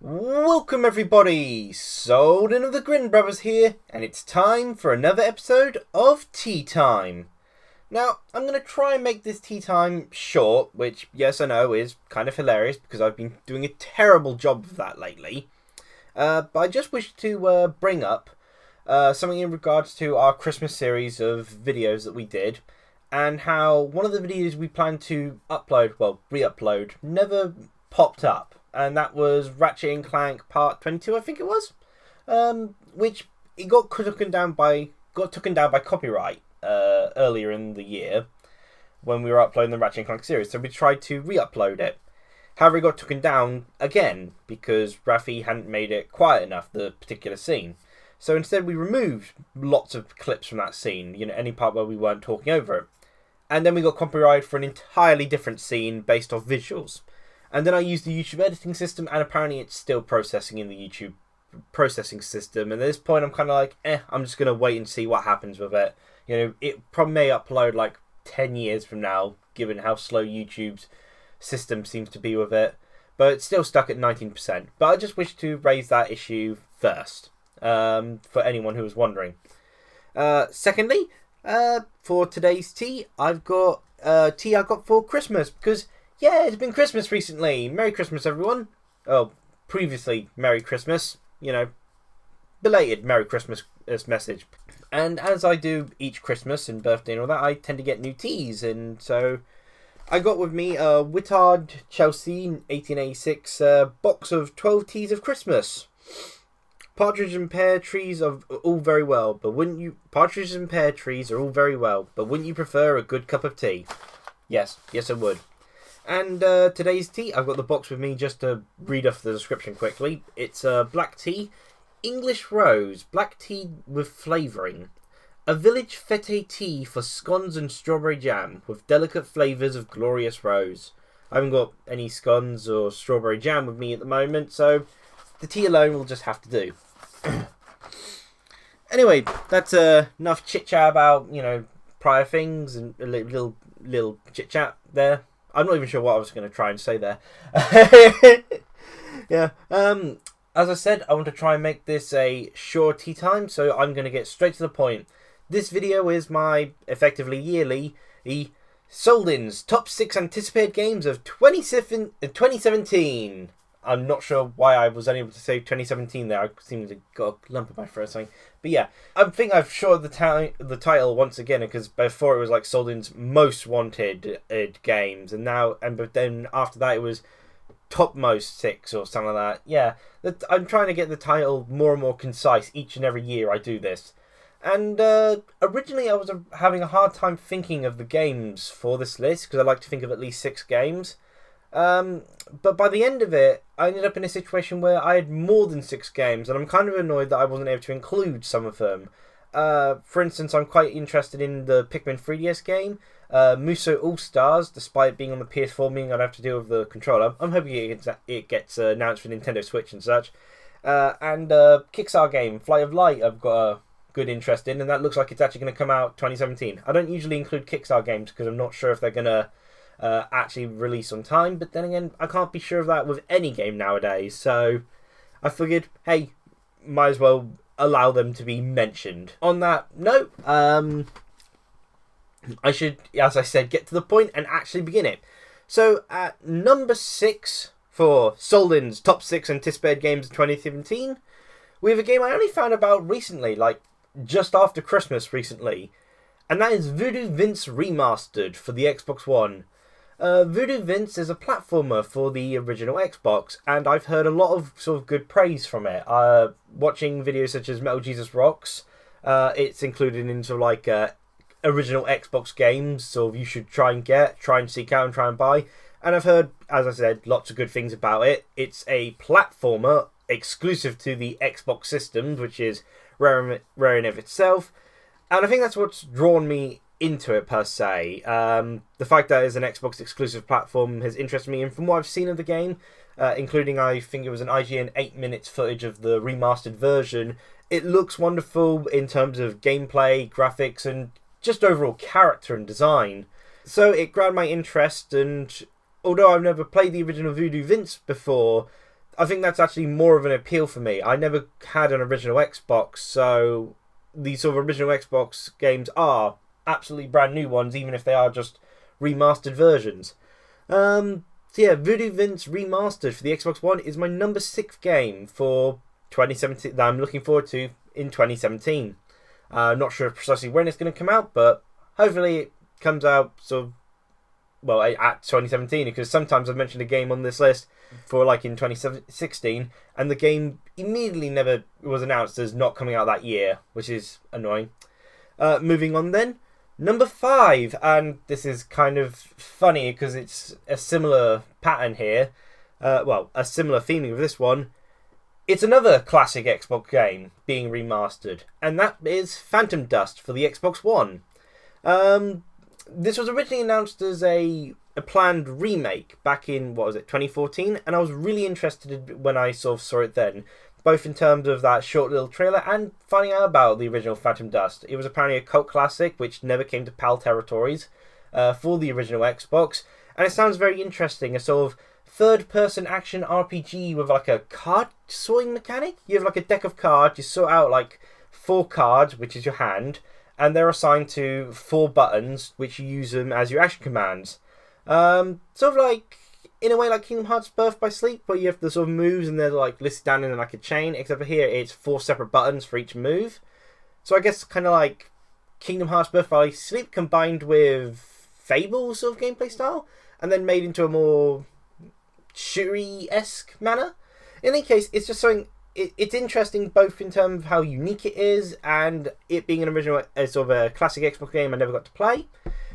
Welcome everybody, Souldin of the Grin brothers here, and it's time for another episode of Tea Time. Now, I'm going to try and make this tea time short, which, yes I know, is kind of hilarious because I've been doing a terrible job of that lately. But I just wish to bring up something in regards to our Christmas series of videos that we did, and how one of the videos we planned to re-upload, never popped up. And that was Ratchet and Clank Part 22, I think it was, which it got taken down by copyright earlier in the year when we were uploading the Ratchet and Clank series. So we tried to re-upload it. However, it got taken down again because Rafi hadn't made it quiet enough, the particular scene. So instead, we removed lots of clips from that scene. You know, any part where we weren't talking over it, and then we got copyright for an entirely different scene based off visuals. And then I used the YouTube editing system, and apparently it's still processing in the YouTube processing system. And at this point, I'm kind of like, I'm just going to wait and see what happens with it. You know, it probably may upload like 10 years from now, given how slow YouTube's system seems to be with it. But it's still stuck at 19%. But I just wish to raise that issue first, for anyone who was wondering. Secondly, for today's tea, I've got tea I got for Christmas, because yeah, it's been Christmas recently. Merry Christmas, everyone. Oh, previously, Merry Christmas. You know, belated Merry Christmas message. And as I do each Christmas and birthday and all that, I tend to get new teas. And so I got with me a Wittard Chelsea 1886 box of 12 teas of Christmas. Partridge and pear trees are all very well, but wouldn't you... Partridge and pear trees are all very well, but wouldn't you prefer a good cup of tea? Yes, I would. And today's tea, I've got the box with me just to read off the description quickly. It's black tea, English rose, black tea with flavouring. A village fete tea for scones and strawberry jam, with delicate flavours of glorious rose. I haven't got any scones or strawberry jam with me at the moment, so the tea alone will just have to do. Anyway, that's enough chit-chat about, you know, prior things and a little chit-chat there. I'm not even sure what I was going to try and say there. Yeah. As I said, I want to try and make this a short tea time, so I'm going to get straight to the point. This video is my, effectively yearly, Souldin's Top 6 Anticipated Games of 2017. I'm not sure why I was unable to say 2017 there. I seemed to got a lump in my throat or something. But yeah, I think I've shortened the title once again, because before it was like Souldin's Most Wanted Games, and but then after that it was Topmost 6 or something like that. Yeah, I'm trying to get the title more and more concise each and every year I do this. And originally I was having a hard time thinking of the games for this list, because I like to think of at least 6 games. But by the end of it, I ended up in a situation where I had more than 6 games, and I'm kind of annoyed that I wasn't able to include some of them. For instance, I'm quite interested in the Pikmin 3DS game, Muso All-Stars, despite being on the PS4, meaning I'd have to deal with the controller. I'm hoping it gets announced for Nintendo Switch and such. And Kickstarter game, Flight of Light, I've got a good interest in, and that looks like it's actually going to come out 2017. I don't usually include Kickstarter games because I'm not sure if they're going to actually release on time, but then again, I can't be sure of that with any game nowadays, so I figured, hey, might as well allow them to be mentioned. On that note, I should, as I said, get to the point and actually begin it. So, at number 6 for Souldin's Top 6 Anticipated Games of 2017, we have a game I only found about recently, like just after Christmas recently, and that is Voodoo Vince Remastered for the Xbox One. Voodoo Vince is a platformer for the original Xbox, and I've heard a lot of sort of good praise from it. Watching videos such as Metal Jesus Rocks, it's included in sort of like original Xbox games, so you should try and seek out and try and buy. And I've heard, as I said, lots of good things about it. It's a platformer exclusive to the Xbox systems, which is rare in of itself. And I think that's what's drawn me into it per se. The fact that it's an Xbox exclusive platform has interested me, and from what I've seen of the game, including I think it was an IGN 8 minutes footage of the remastered version, it looks wonderful in terms of gameplay, graphics, and just overall character and design. So it grabbed my interest, and although I've never played the original Voodoo Vince before, I think that's actually more of an appeal for me. I never had an original Xbox, so these sort of original Xbox games are absolutely brand new ones, even if they are just remastered versions. So yeah, Voodoo Vince Remastered for the Xbox One is my number 6 game for 2017 that I'm looking forward to in 2017. Not sure precisely when it's going to come out, but hopefully it comes out at 2017, because sometimes I've mentioned a game on this list for like in 2016 and the game immediately never was announced as not coming out that year, which is annoying. Moving on then, number 5, and this is kind of funny because it's a similar pattern here, a similar theming with this one. It's another classic Xbox game being remastered, and that is Phantom Dust for the Xbox One. This was originally announced as a planned remake back in, 2014, and I was really interested when I sort of saw it then, both in terms of that short little trailer and finding out about the original Phantom Dust. It was apparently a cult classic which never came to PAL territories for the original Xbox, and it sounds very interesting, a sort of third-person action RPG with like a card sorting mechanic. You have like a deck of cards, you sort out like 4 cards, which is your hand, and they're assigned to 4 buttons, which you use them as your action commands. Sort of like, in a way, like Kingdom Hearts Birth by Sleep, where you have the sort of moves and they're like listed down in like a chain, except for here it's 4 separate buttons for each move. So I guess kind of like Kingdom Hearts Birth by Sleep combined with Fable sort of gameplay style, and then made into a more shootery-esque manner. In any case, it's just something. It's interesting both in terms of how unique it is and it being an original, sort of a classic Xbox game I never got to play.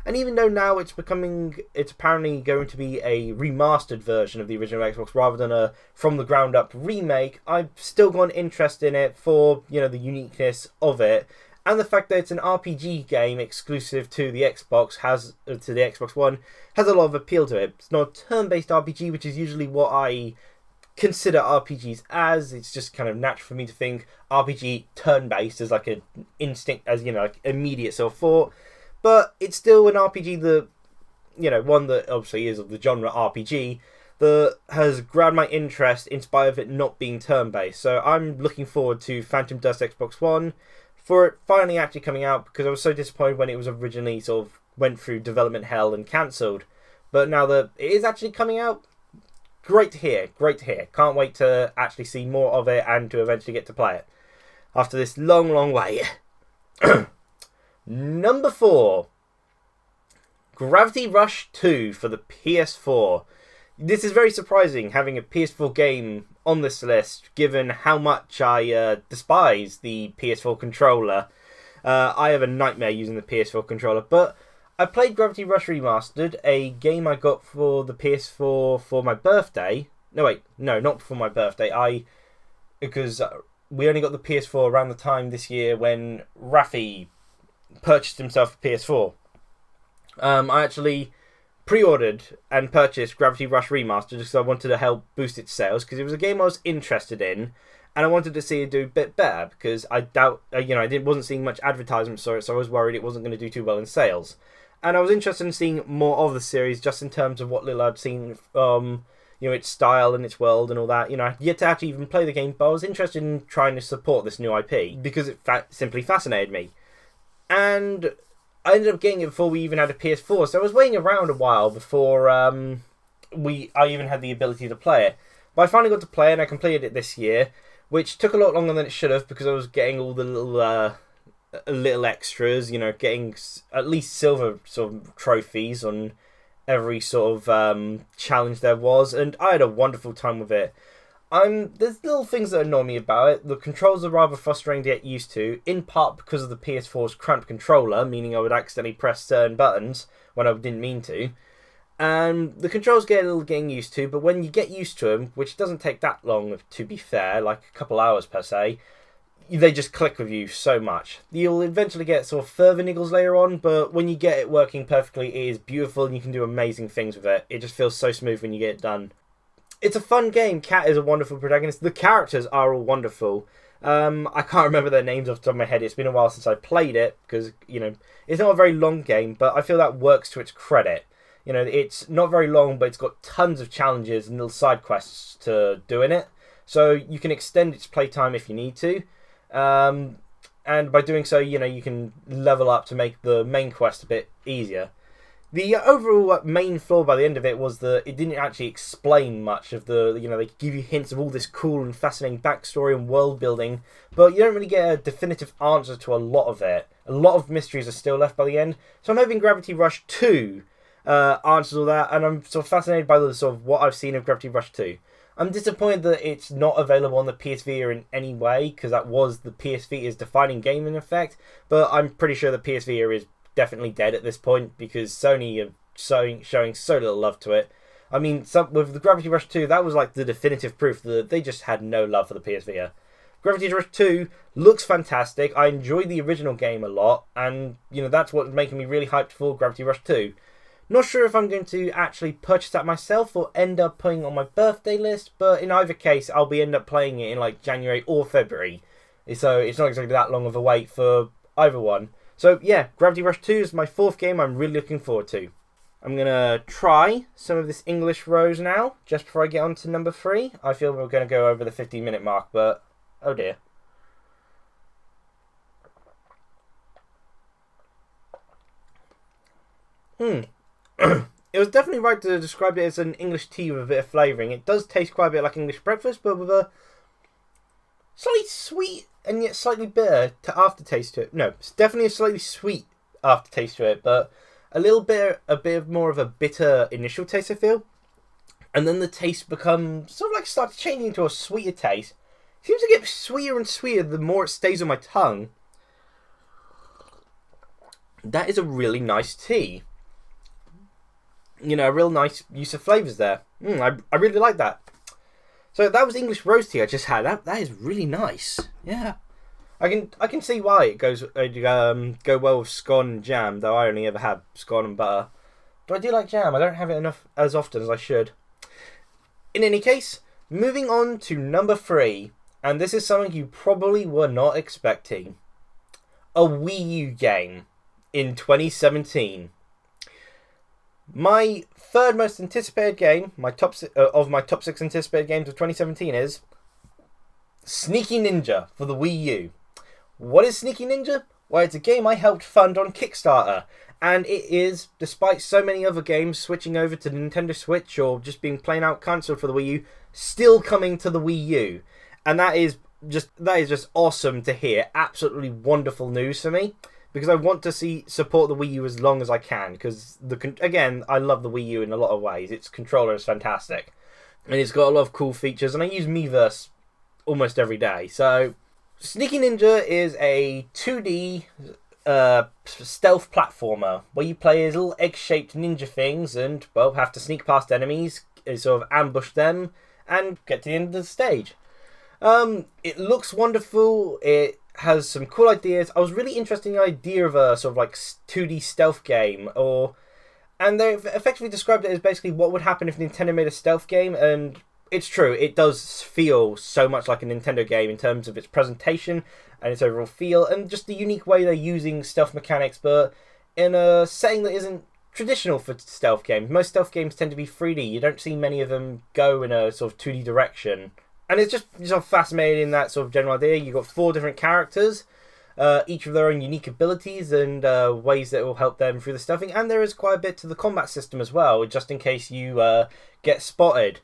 And even though now it's apparently going to be a remastered version of the original Xbox rather than a from the ground up remake, I've still got an interest in it for, the uniqueness of it. And the fact that it's an RPG game exclusive to the Xbox to the Xbox One has a lot of appeal to it. It's not a turn-based RPG, which is usually what I consider RPGs as. It's just kind of natural for me to think RPG turn-based as like an instinct, as like immediate sort of thought. But it's still an RPG that, one that obviously is of the genre RPG, that has grabbed my interest in spite of it not being turn-based. So I'm looking forward to Phantom Dust Xbox One for it finally actually coming out, because I was so disappointed when it was originally sort of went through development hell and cancelled. But now that it is actually coming out, great to hear. Can't wait to actually see more of it and to eventually get to play it after this long, long wait. Number 4, Gravity Rush 2 for the PS4. This is very surprising, having a PS4 game on this list, given how much I despise the PS4 controller. I have a nightmare using the PS4 controller, but I played Gravity Rush Remastered, a game I got for the PS4 for my birthday. No, not for my birthday. Because we only got the PS4 around the time this year when Rafi purchased himself a PS4. I actually pre-ordered and purchased Gravity Rush Remastered because I wanted to help boost its sales, because it was a game I was interested in and I wanted to see it do a bit better, because I wasn't seeing much advertisement for it, so I was worried it wasn't going to do too well in sales. And I was interested in seeing more of the series, just in terms of what little I'd seen, its style and its world and all that. I had yet to actually even play the game, but I was interested in trying to support this new IP because it simply fascinated me. And I ended up getting it before we even had a PS4, so I was waiting around a while before I even had the ability to play it. But I finally got to play it, and I completed it this year, which took a lot longer than it should have, because I was getting all the little extras, getting at least silver sort of trophies on every sort of challenge there was, and I had a wonderful time with it. There's little things that annoy me about it. The controls are rather frustrating to get used to, in part because of the PS4's cramped controller, meaning I would accidentally press certain buttons when I didn't mean to. And the controls get a little getting used to, but when you get used to them, which doesn't take that long to be fair, like a couple hours per se, they just click with you so much. You'll eventually get sort of further niggles later on, but when you get it working perfectly, it is beautiful and you can do amazing things with it. It just feels so smooth when you get it done. It's a fun game. Kat is a wonderful protagonist. The characters are all wonderful. I can't remember their names off the top of my head. It's been a while since I played it, because, it's not a very long game, but I feel that works to its credit. You know, it's not very long, but it's got tons of challenges and little side quests to do in it. So you can extend its playtime if you need to. And by doing so, you know, you can level up to make the main quest a bit easier. The overall main flaw by the end of it was that it didn't actually explain much of the, you know, they give you hints of all this cool and fascinating backstory and world building, but you don't really get a definitive answer to a lot of it. A lot of mysteries are still left by the end, so I'm hoping Gravity Rush 2 answers all that, and I'm sort of fascinated by the sort of what I've seen of Gravity Rush 2. I'm disappointed that it's not available on the PS Vita in any way, because that was the PS Vita's defining game in effect, but I'm pretty sure the PS Vita is definitely dead at this point, because Sony are showing so little love to it. I mean, with the Gravity Rush 2, that was like the definitive proof that they just had no love for the PS Vita. Gravity Rush 2 looks fantastic. I enjoyed the original game a lot, and you know that's what's making me really hyped for Gravity Rush 2. Not sure if I'm going to actually purchase that myself or end up putting it on my birthday list, but in either case, I'll be end up playing it in like January or February. So it's not exactly that long of a wait for either one. So yeah, Gravity Rush 2 is my 4th game I'm really looking forward to. I'm going to try some of this English Rose now, just before I get on to number 3. I feel we're going to go over the 15-minute mark, but oh dear. It was definitely right to describe it as an English tea with a bit of flavouring. It does taste quite a bit like English breakfast, but with a slightly sweet and yet slightly bitter aftertaste to it. No, it's definitely a slightly sweet aftertaste to it, but a bit more of a bitter initial taste, I feel. And then the taste becomes sort of like starts changing to a sweeter taste. It seems to get sweeter and sweeter the more it stays on my tongue. That is a really nice tea. You know, a real nice use of flavours there. I really like that. So that was English Rose tea I just had. That is really nice. Yeah, I can see why it goes go well with scone and jam. Though I only ever have scone and butter. But I do like jam. I don't have it as often as I should. In any case, moving on to number 3, and this is something you probably were not expecting: a Wii U game in 2017. My 3rd most anticipated game, my top 6 anticipated games of 2017 is Sneaky Ninja for the Wii U. What is Sneaky Ninja? Well, it's a game I helped fund on Kickstarter, and it is, despite so many other games switching over to Nintendo Switch or just being plain out cancelled for the Wii U, still coming to the Wii U. And that is just awesome to hear. Absolutely wonderful news for me, because I want to support the Wii U as long as I can, because again, I love the Wii U in a lot of ways. Its controller is fantastic, and it's got a lot of cool features, and I use Miiverse almost every day. So Sneaky Ninja is a 2D stealth platformer where you play as little egg-shaped ninja things and, well, have to sneak past enemies, sort of ambush them, and get to the end of the stage. It looks wonderful. It has some cool ideas. I was really interested in the idea of a sort of like 2D stealth game, and they effectively described it as basically what would happen if Nintendo made a stealth game, and it's true. It does feel so much like a Nintendo game in terms of its presentation and its overall feel, and just the unique way they're using stealth mechanics, but in a setting that isn't traditional for stealth games. Most stealth games tend to be 3D. You don't see many of them go in a sort of 2D direction. And it's just sort of fascinating in that sort of general idea. You've got 4 different characters, each with their own unique abilities and ways that will help them through the stuffing. And there is quite a bit to the combat system as well, just in case you get spotted.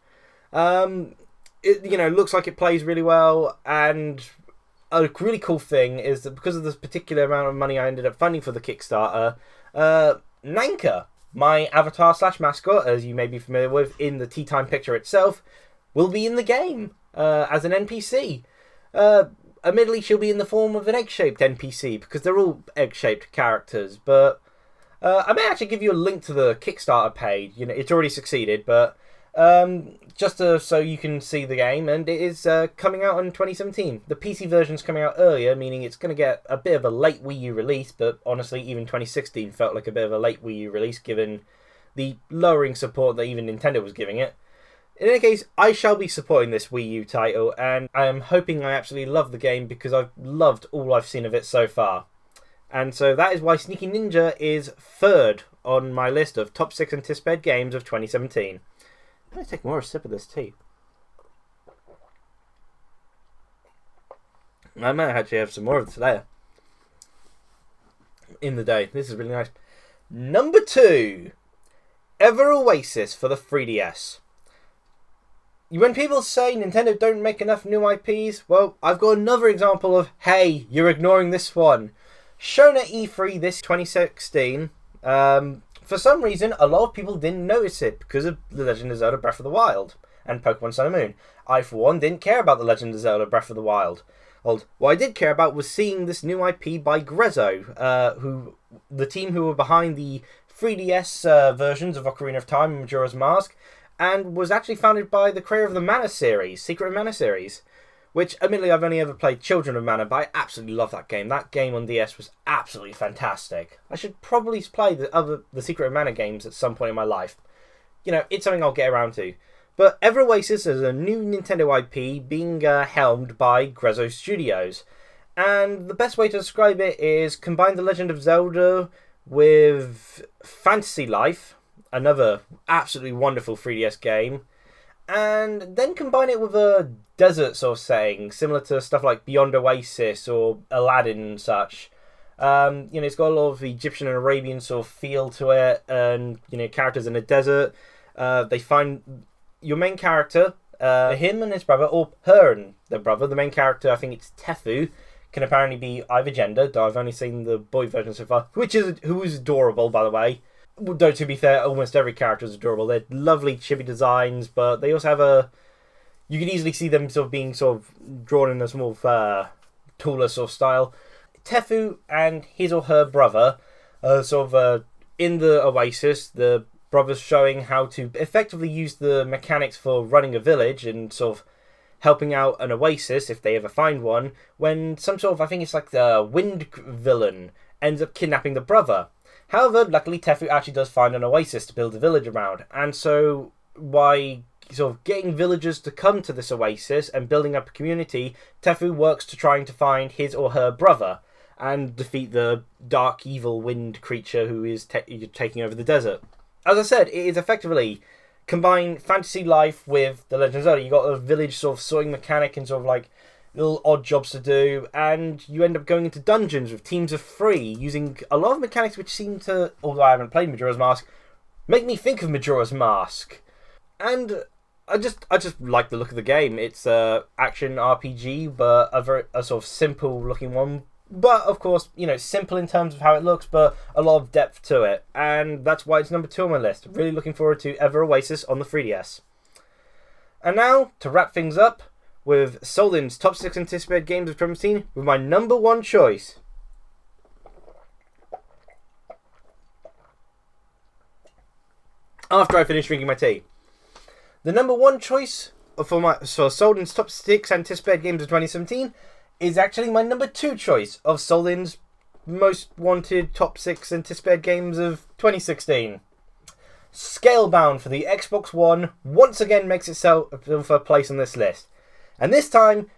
It looks like it plays really well, and a really cool thing is that because of this particular amount of money I ended up funding for the Kickstarter, Nanka, my avatar/mascot, as you may be familiar with in the Tea Time picture itself, will be in the game as an NPC. Admittedly, she'll be in the form of an egg-shaped NPC, because they're all egg-shaped characters, but I may actually give you a link to the Kickstarter page. You know, it's already succeeded, but so you can see the game, and it is coming out in 2017. The PC version's coming out earlier, meaning it's going to get a bit of a late Wii U release, but honestly, even 2016 felt like a bit of a late Wii U release, given the lowering support that even Nintendo was giving it. In any case, I shall be supporting this Wii U title, and I am hoping I absolutely love the game, because I've loved all I've seen of it so far. And so that is why Sneaky Ninja is 3rd on my list of top 6 anticipated games of 2017. I'm going to take more of a sip of this tea. I might actually have some more of this later in the day. This is really nice. Number 2, Ever Oasis for the 3DS. When people say Nintendo don't make enough new IPs, well, I've got another example of, hey, you're ignoring this one. Shown at E3 this 2016, for some reason, a lot of people didn't notice it because of The Legend of Zelda Breath of the Wild and Pokemon Sun and Moon. I, for one, didn't care about The Legend of Zelda Breath of the Wild. What I did care about was seeing this new IP by Grezzo, the team who were behind the 3DS versions of Ocarina of Time and Majora's Mask, and was actually founded by the creator of the Mana series, Secret of Mana series, which, admittedly, I've only ever played Children of Mana, but I absolutely love that game. That game on DS was absolutely fantastic. I should probably play the Secret of Mana games at some point in my life. You know, it's something I'll get around to. But Ever Oasis is a new Nintendo IP being helmed by Grezzo Studios. And the best way to describe it is combine The Legend of Zelda with Fantasy Life, another absolutely wonderful 3DS game, and then combine it with a desert sort of setting, similar to stuff like Beyond Oasis or Aladdin and such. It's got a lot of Egyptian and Arabian sort of feel to it, and, characters in a desert. They find your main character, him and his brother, or her and their brother. The main character, I think it's Tefu, can apparently be either gender, though I've only seen the boy version so far, who is adorable, by the way. Though, to be fair, almost every character is adorable. They're lovely chibi designs, but they also have you can easily see them sort of being sort of drawn in a small, taller sort of style. Tefu and his or her brother are in the Oasis. The brother's showing how to effectively use the mechanics for running a village and sort of helping out an oasis, if they ever find one, when some sort of, I think it's like the wind villain, ends up kidnapping the brother. However, luckily Tefu actually does find an oasis to build a village around, and so by sort of getting villagers to come to this oasis and building up a community, Tefu works to trying to find his or her brother and defeat the dark, evil wind creature who is taking over the desert. As I said, it is effectively combine Fantasy Life with The Legend of Zelda. You got a village sort of sorting mechanic and sort of like little odd jobs to do, and you end up going into dungeons with teams of 3, using a lot of mechanics which seem to, although I haven't played Majora's Mask, make me think of Majora's Mask. And I just like the look of the game. It's a action RPG, but a sort of simple looking one. But of course, simple in terms of how it looks, but a lot of depth to it, and that's why it's number 2 on my list. Really looking forward to Ever Oasis on the 3DS. And now, to wrap things up, with Souldin's top 6 anticipated games of 2017, with my number 1 choice. After I finish drinking my tea. The number 1 choice for Souldin's top 6 anticipated games of 2017 is actually my number 2 choice of Souldin's most wanted top 6 anticipated games of 2016. Scalebound for the Xbox One once again makes itself a place on this list. And this time,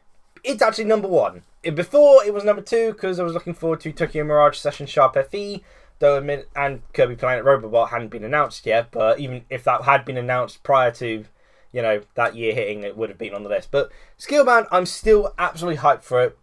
it's actually number 1. Before, it was number 2 because I was looking forward to Tokyo Mirage Session Sharp FE, and Kirby Planet Robobot hadn't been announced yet, but even if that had been announced prior to, that year hitting, it would have been on the list. But Scalebound, I'm still absolutely hyped for it.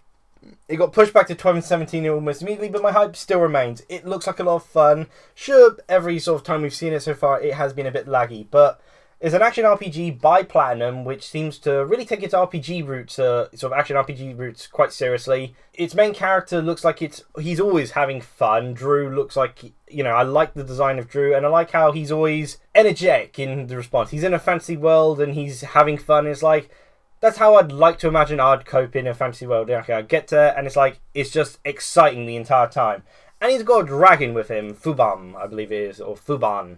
It got pushed back to 2017 almost immediately, but my hype still remains. It looks like a lot of fun. Sure, every sort of time we've seen it so far, it has been a bit laggy, but it's an action RPG by Platinum, which seems to really take its RPG roots, sort of action RPG roots, quite seriously. Its main character looks like he's always having fun. Drew looks like, I like the design of Drew, and I like how he's always energetic in the response. He's in a fantasy world, and he's having fun. It's like, that's how I'd like to imagine I'd cope in a fantasy world. Okay, I get there, and it's just exciting the entire time. And he's got a dragon with him, Fuban, I believe it is, or Fuban.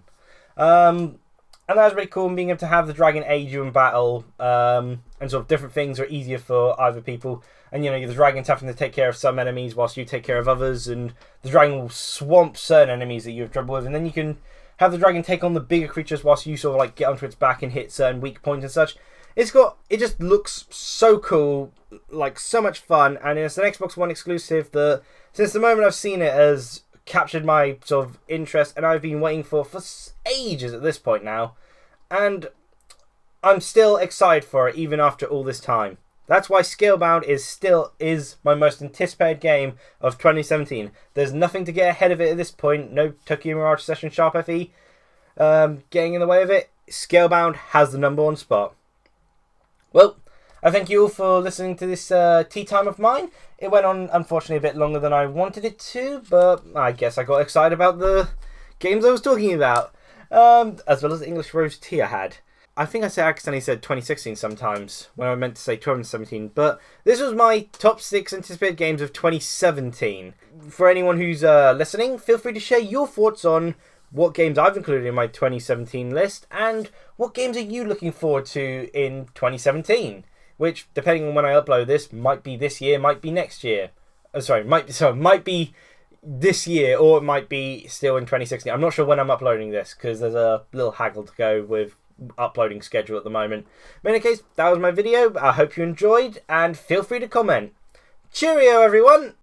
And that's really cool, being able to have the dragon aid you in battle, and sort of different things are easier for either people. And, the dragon's having to take care of some enemies whilst you take care of others, and the dragon will swamp certain enemies that you have trouble with, and then you can have the dragon take on the bigger creatures whilst you sort of like get onto its back and hit certain weak points and such. It just looks so cool, like so much fun, and it's an Xbox One exclusive that, since the moment I've seen it, has captured my sort of interest, and I've been waiting for ages at this point now. And I'm still excited for it, even after all this time. That's why Scalebound is my most anticipated game of 2017. There's nothing to get ahead of it at this point. No Tokyo Mirage Session Sharp FE getting in the way of it. Scalebound has the #1 spot. Well, I thank you all for listening to this tea time of mine. It went on, unfortunately, a bit longer than I wanted it to, but I guess I got excited about the games I was talking about, as well as the English Rose tea I had. I think I accidentally said 2016 sometimes, when I meant to say 2017, but this was my top 6 anticipated games of 2017. For anyone who's listening, feel free to share your thoughts on what games I've included in my 2017 list, and what games are you looking forward to in 2017? Which, depending on when I upload this, might be this year, might be next year. Might be this year, or it might be still in 2016. I'm not sure when I'm uploading this, because there's a little haggle to go with uploading schedule at the moment. But in any case, that was my video. I hope you enjoyed, and feel free to comment. Cheerio, everyone!